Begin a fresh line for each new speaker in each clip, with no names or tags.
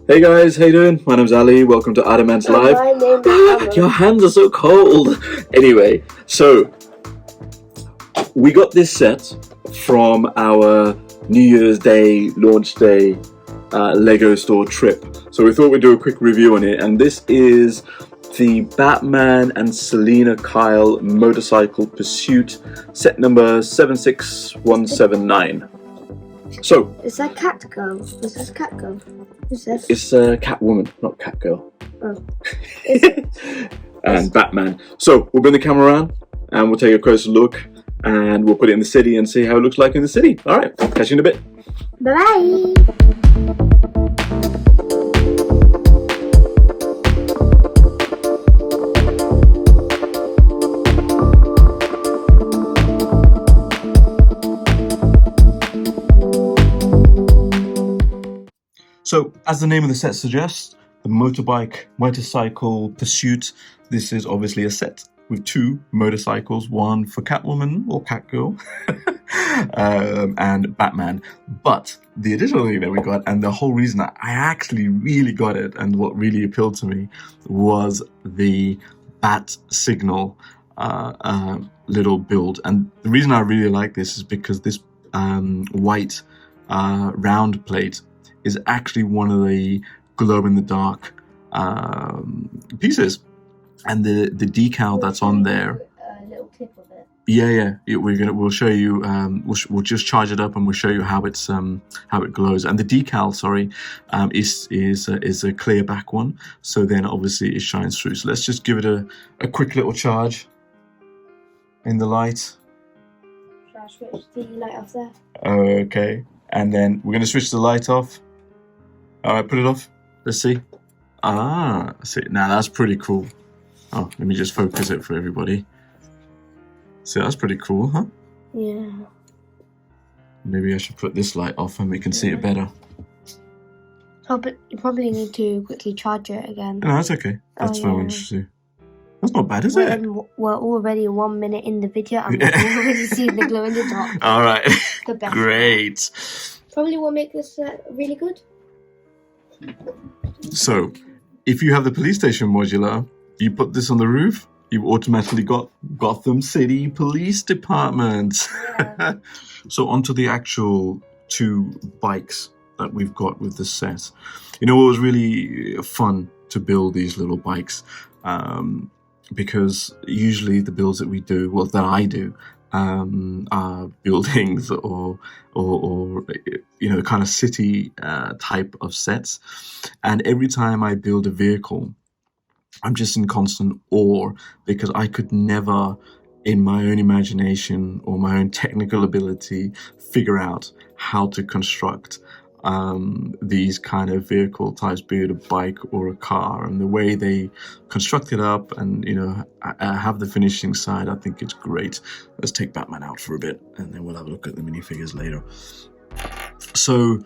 Hey guys, how you doing? My name's Ali. Welcome to Adamant's Live.
My name is Emma.
Your hands are so cold. Anyway, so we got this set from our New Year's Day launch day Lego store trip. So we thought we'd do a quick review on it, and this is the Batman and Selina Kyle Motorcycle Pursuit set number 76179. So
Is that Catgirl? Is this Catgirl? Is this?
it's Catwoman, not Catgirl.
Oh. Is it?
And Batman. So we'll bring the camera around and we'll take a closer look and we'll put it in the city and see how it looks like in the city. All right, catch you in a bit.
Bye-bye.
So, as the name of the set suggests, the motorcycle pursuit. This is obviously a set with two motorcycles, one for Catwoman or Catgirl and Batman. But the additional thing that we got, and the whole reason I actually really got it, and what really appealed to me, was the bat signal little build. And the reason I really like this is because this white round plate is actually one of the glow-in-the-dark pieces, and the decal that's on there.
A little clip of it.
Yeah. We'll show you. We'll just charge it up and we'll show you how it glows. And the decal, is a clear back one. So then obviously it shines through. So let's just give it a quick little charge in the light.
Shall I switch the light off there?
Okay, and then we're gonna switch the light off. All right, put it off. Let's see. See. Now that's pretty cool. Oh, let me just focus it for everybody. See, that's pretty cool, huh?
Yeah.
Maybe I should put this light off and we can see it better.
Oh, but you probably need to quickly charge it again.
No, that's okay. That's what I wanted to do. That's not bad, is it?
We're already 1 minute in the video and we've already seen the glow in the dark.
All right.
The best.
Great.
Probably will make this really good.
So, if you have the police station modular, you put this on the roof, you've automatically got Gotham City Police Department.
Yeah.
So onto the actual two bikes that we've got with the set. You know, it was really fun to build these little bikes, because usually the builds that we do, well, that I do, are buildings or you know, kind of city type of sets. And every time I build a vehicle, I'm just in constant awe because I could never, in my own imagination or my own technical ability, figure out how to construct these kind of vehicle types, be it a bike or a car, and the way they construct it up and, you know, have the finishing side. I think it's great. Let's take Batman out for a bit and then we'll have a look at the minifigures later. So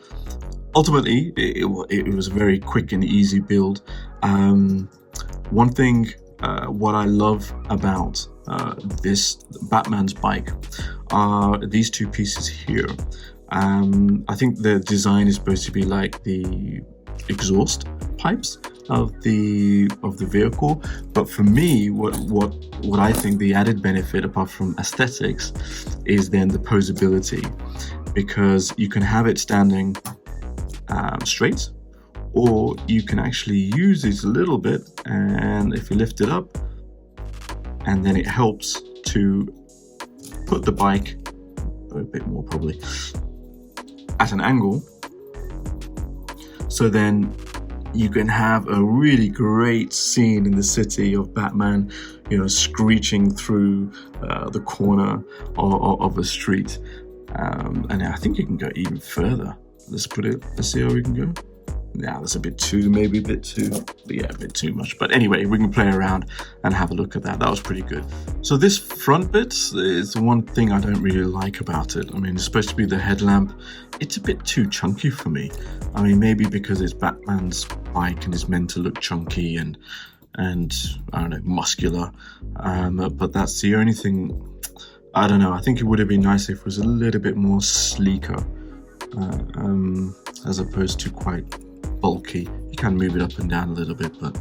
ultimately it was a very quick and easy build. One thing what I love about this Batman's bike are these two pieces here. I think the design is supposed to be like the exhaust pipes of the vehicle, but for me, what I think the added benefit, apart from aesthetics, is then the posability, because you can have it standing straight, or you can actually use it a little bit, and if you lift it up, and then it helps to put the bike a bit more probably at an angle, so then you can have a really great scene in the city of Batman, you know, screeching through the corner of a street, and I think you can go even further. Let's see how we can go. Yeah, that's a bit too much. But anyway, we can play around and have a look at that. That was pretty good. So this front bit is the one thing I don't really like about it. I mean, it's supposed to be the headlamp. It's a bit too chunky for me. I mean, maybe because it's Batman's bike and it's meant to look chunky and I don't know, muscular. But that's the only thing. I don't know. I think it would have been nice if it was a little bit more sleeker, as opposed to quite bulky. You can move it up and down a little bit, but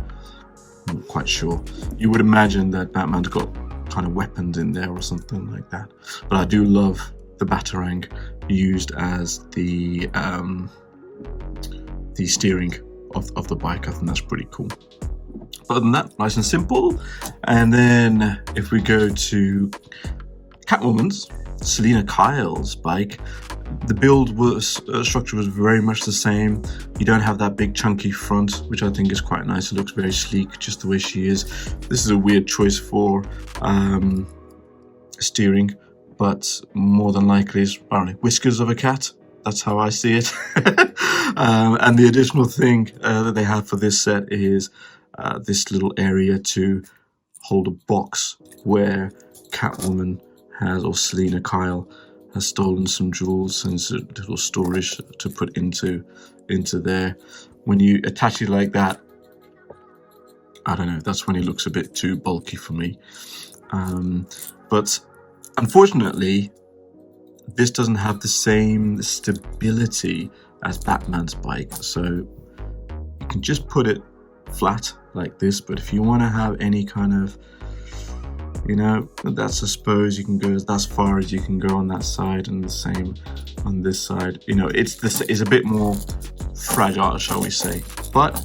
I'm not quite sure. You would imagine that Batman's got kind of weapons in there or something like that. But I do love the Batarang used as the steering of the bike. I think that's pretty cool. Other than that, nice and simple. And then if we go to Catwoman's, Selina Kyle's bike, the build structure was very much the same. You don't have that big chunky front, which I think is quite nice. It looks very sleek, just the way she is. This is a weird choice for steering, but more than likely it's, I don't know, whiskers of a cat. That's how I see it. And the additional thing that they have for this set is this little area to hold a box where Catwoman has, or Selina Kyle has stolen some jewels, and it's a little storage to put into there. When you attach it like that, I don't know, that's when it looks a bit too bulky for me. But unfortunately, this doesn't have the same stability as Batman's bike, so you can just put it flat like this. But if you want to have any kind of, you know, that's, I suppose you can go as far as you can go on that side, and the same on this side. You know, it's a bit more fragile, shall we say, but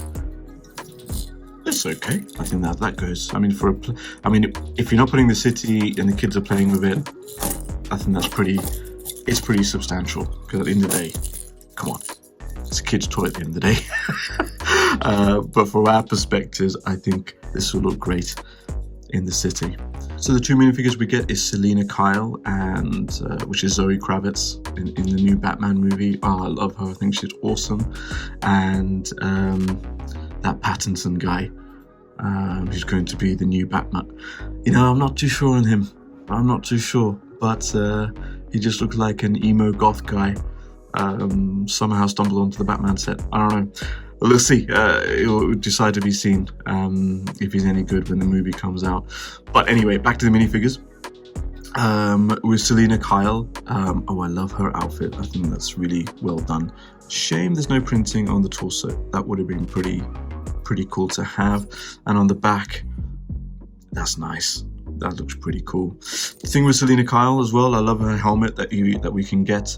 it's okay. I think that goes. I mean, if you're not putting the city and the kids are playing with it, I think it's pretty substantial, because at the end of the day, come on, it's a kid's toy at the end of the day. But from our perspectives, I think this will look great in the city. So the two minifigures we get is Selina Kyle, and which is Zoe Kravitz in the new Batman movie. Oh, I love her. I think she's awesome. And that Pattinson guy, who's going to be the new Batman. You know, I'm not too sure on him. I'm not too sure, but he just looks like an emo goth guy. Somehow stumbled onto the Batman set. I don't know. We'll see. He'll decide to be seen if he's any good when the movie comes out. But anyway, back to the minifigures. With Selina Kyle, oh, I love her outfit. I think that's really well done. Shame there's no printing on the torso. That would have been pretty cool to have. And on the back, that's nice. That looks pretty cool. The thing with Selina Kyle as well, I love her helmet that we can get.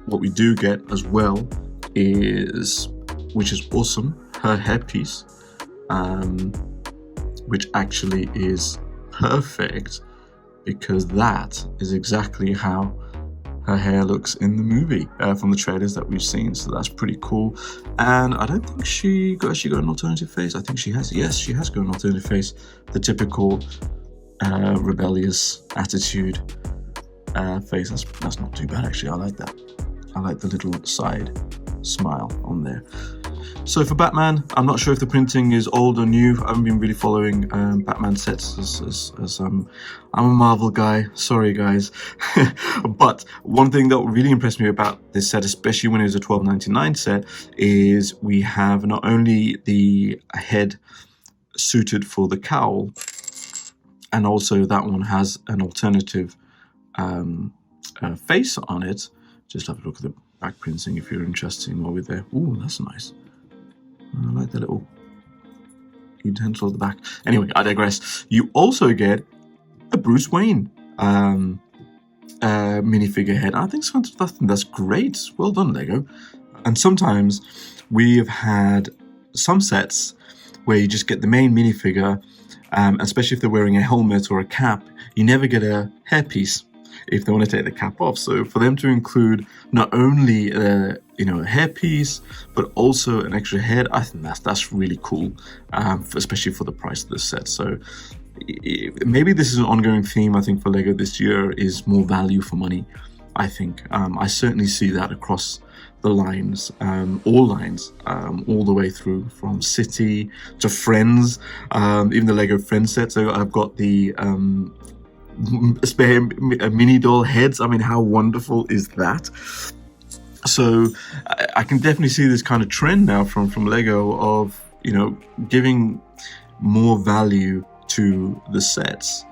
What we do get as well is, which is awesome, her hairpiece, which actually is perfect, because that is exactly how her hair looks in the movie from the trailers that we've seen. So that's pretty cool. And I don't think she got an alternative face. I think she has. Yes, she has got an alternative face. The typical rebellious attitude face. That's not too bad, actually. I like that. I like the little side smile on there. So for Batman, I'm not sure if the printing is old or new. I haven't been really following Batman sets as I'm a Marvel guy. Sorry, guys. But one thing that really impressed me about this set, especially when it was a $12.99 set, is we have not only the head suited for the cowl, and also that one has an alternative face on it. Just have a look at the back printing if you're interested while we're there. Ooh, that's nice. I like the little utensil at the back. Anyway, I digress. You also get a Bruce Wayne minifigure head. I think that's great. Well done, Lego. And sometimes we have had some sets where you just get the main minifigure, especially if they're wearing a helmet or a cap, you never get a hairpiece if they want to take the cap off. So for them to include not only a hairpiece, but also an extra head, I think that's really cool, especially for the price of this set. So maybe this is an ongoing theme, I think, for Lego this year, is more value for money. I think I certainly see that across the lines, all lines, all the way through, from City to Friends, even the Lego Friends set. So I've got the spare mini doll heads. I mean, how wonderful is that? So I can definitely see this kind of trend now from Lego of, giving more value to the sets,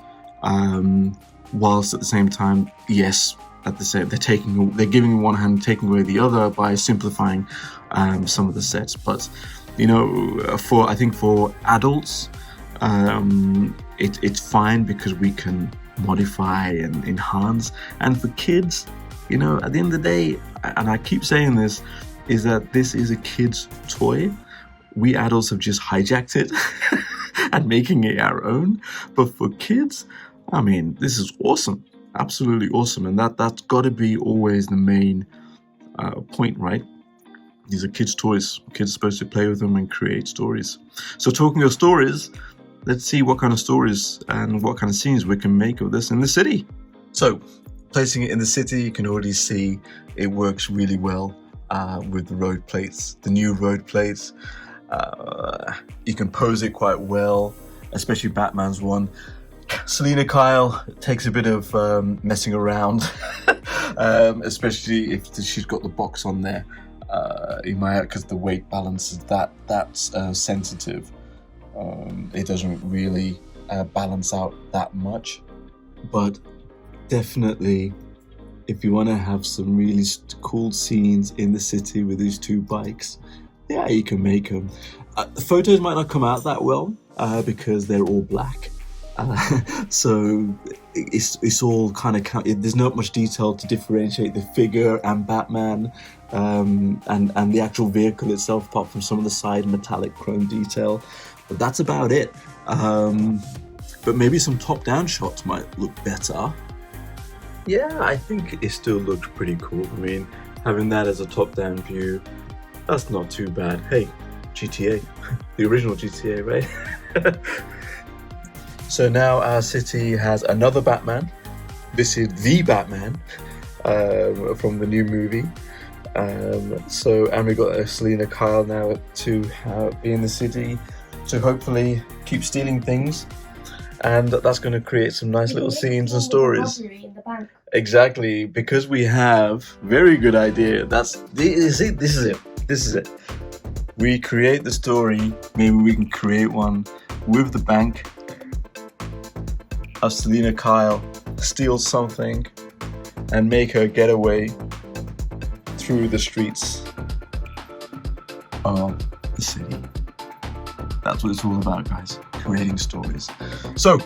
whilst at the same time, yes, they're giving one hand, taking away the other by simplifying some of the sets. But I think for adults, it's fine because we can modify and enhance. And for kids, at the end of the day, and I keep saying this, is that this is a kid's toy. We adults have just hijacked it and making it our own. But for kids, I mean, this is awesome, absolutely awesome. And that's got to be always the main point, right? These are kids' toys. Kids are supposed to play with them and create stories. So talking of stories, let's see what kind of stories and what kind of scenes we can make of this in the city. So placing it in the city, you can already see it works really well with the road plates, the new road plates. You can pose it quite well, especially Batman's one. Selina Kyle takes a bit of messing around, especially if she's got the box on there. Because the weight balance is that's sensitive. It doesn't really balance out that much. But definitely, if you want to have some really cool scenes in the city with these two bikes, yeah, you can make them. The photos might not come out that well because they're all black. So it's all kind of there's not much detail to differentiate the figure and Batman and the actual vehicle itself, apart from some of the side metallic chrome detail. But that's about it. But maybe some top-down shots might look better. Yeah, I think it still looks pretty cool. I mean, having that as a top-down view, that's not too bad. Hey, GTA, the original GTA, right? So now our city has another Batman. This is the Batman from the new movie. And we got Selina Kyle now to be in the city to hopefully keep stealing things. And that's going to create some nice little scenes and stories.
In the bank.
Exactly, because we have very good idea. This is it. We create the story. Maybe we can create one with the bank of Selina Kyle steal something and make her get away through the streets of the city. That's what it's all about, guys. Creating stories. So,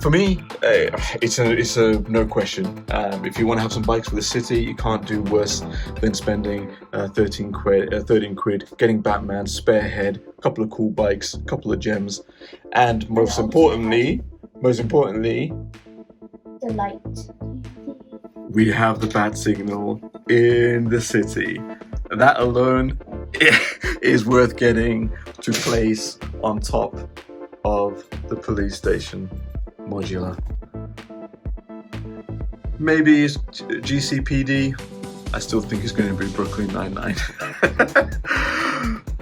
for me, it's a no question. If you want to have some bikes for the city, you can't do worse than spending 13 quid, getting Batman, spare head, a couple of cool bikes, a couple of gems, and most importantly,
the light.
We have the bat signal in the city. That alone is worth getting to place on top of the police station modular. Maybe it's GCPD. I still think it's going to be Brooklyn Nine-Nine.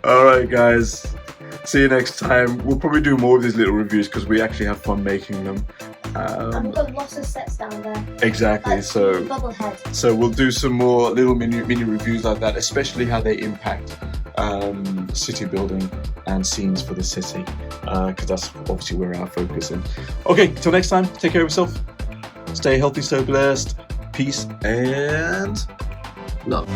Alright guys, see you next time. We'll probably do more of these little reviews because we actually have fun making them.
And we've got lots of sets down there.
Exactly, so
Bubblehead.
So we'll do some more little mini reviews like that, especially how they impact city building and scenes for the city, because that's obviously where our focus is. Okay, till next time, take care of yourself, stay healthy, stay blessed, peace and love.